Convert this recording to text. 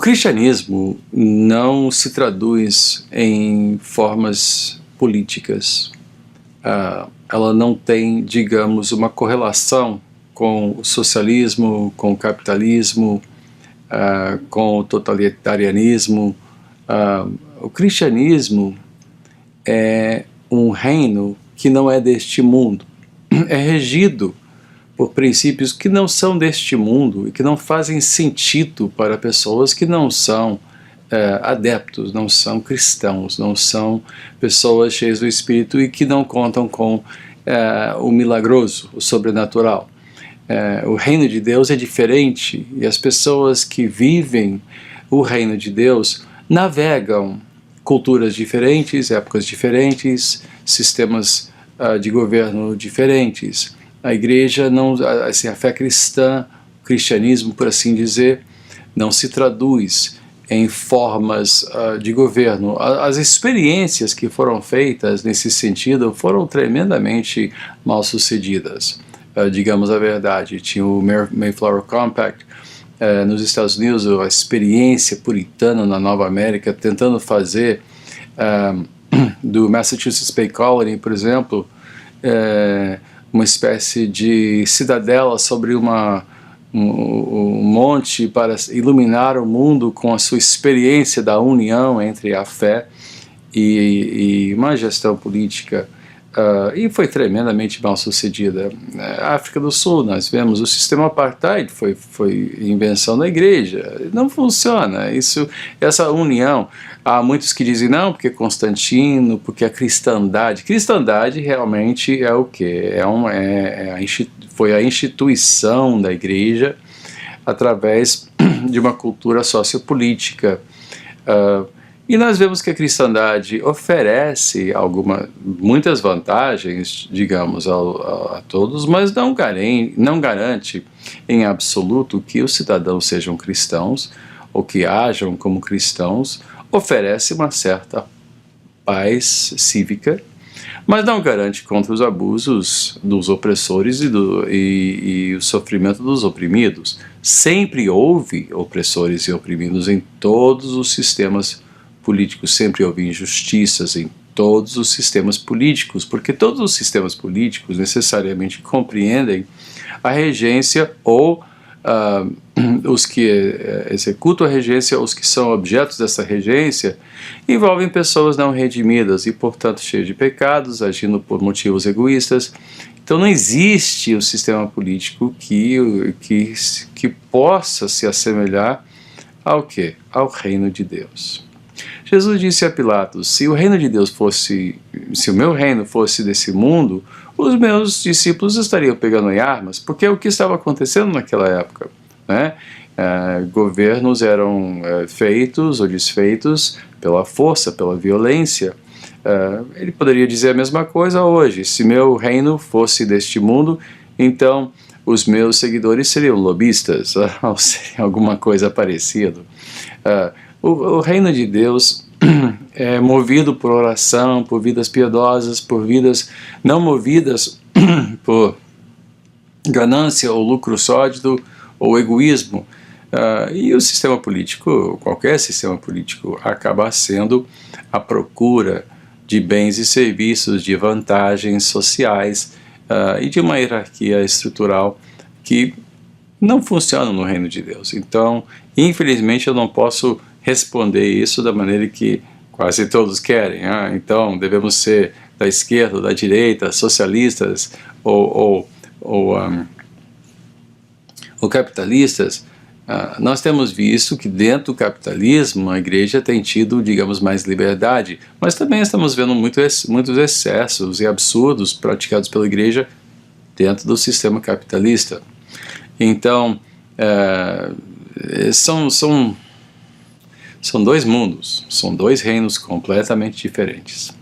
cristianismo não se traduz em formas políticas. Ela não tem, digamos, uma correlação com o socialismo, com o capitalismo, com o totalitarianismo. O cristianismo é um reino que não é deste mundo. É regido por princípios que não são deste mundo e que não fazem sentido para pessoas que não são adeptos, não são cristãos, não são pessoas cheias do Espírito e que não contam com o milagroso, o sobrenatural. O reino de Deus é diferente e as pessoas que vivem o reino de Deus navegam culturas diferentes, épocas diferentes, sistemas de governo diferentes. A igreja, assim, a fé cristã, o cristianismo, por assim dizer, não se traduz em formas de governo. As experiências que foram feitas nesse sentido foram tremendamente mal sucedidas. Digamos a verdade, tinha o Mayflower Compact nos Estados Unidos, a experiência puritana na Nova América, tentando fazer do Massachusetts Bay Colony, por exemplo, uma espécie de cidadela sobre um monte para iluminar o mundo com a sua experiência da união entre a fé e uma gestão política. E foi tremendamente mal sucedida. A África do Sul, nós vemos o sistema apartheid, foi invenção da igreja, não funciona. Essa união, há muitos que dizem não, porque Constantino, porque a cristandade realmente é o quê? Foi a instituição da igreja através de uma cultura sociopolítica. E nós vemos que a cristandade oferece muitas vantagens, digamos, a todos, mas não garante em absoluto que os cidadãos sejam cristãos ou que hajam como cristãos. Oferece uma certa paz cívica, mas não garante contra os abusos dos opressores e o sofrimento dos oprimidos. Sempre houve opressores e oprimidos em todos os sistemas políticos, sempre houve injustiças em todos os sistemas políticos, porque todos os sistemas políticos necessariamente compreendem a regência ou os que executam a regência, os que são objetos dessa regência, envolvem pessoas não redimidas e, portanto, cheias de pecados, agindo por motivos egoístas. Então não existe o sistema político que possa se assemelhar ao quê? Ao reino de Deus. Jesus disse a Pilatos: se o reino de Deus se o meu reino fosse desse mundo, os meus discípulos estariam pegando em armas, porque é o que estava acontecendo naquela época, né? Governos eram feitos ou desfeitos pela força, pela violência. Ele poderia dizer a mesma coisa hoje: se meu reino fosse deste mundo, então os meus seguidores seriam lobistas, ou seria alguma coisa parecida. O reino de Deus é movido por oração, por vidas piedosas, por vidas não movidas por ganância ou lucro sórdido ou egoísmo. E o sistema político, qualquer sistema político, acaba sendo a procura de bens e serviços, de vantagens sociais e de uma hierarquia estrutural que não funciona no reino de Deus. Então, infelizmente, eu não posso responder isso da maneira que quase todos querem. Então, devemos ser da esquerda, da direita, socialistas ou capitalistas. Nós temos visto que dentro do capitalismo a igreja tem tido, digamos, mais liberdade, mas também estamos vendo muitos excessos e absurdos praticados pela igreja dentro do sistema capitalista. Então, são dois mundos, são dois reinos completamente diferentes.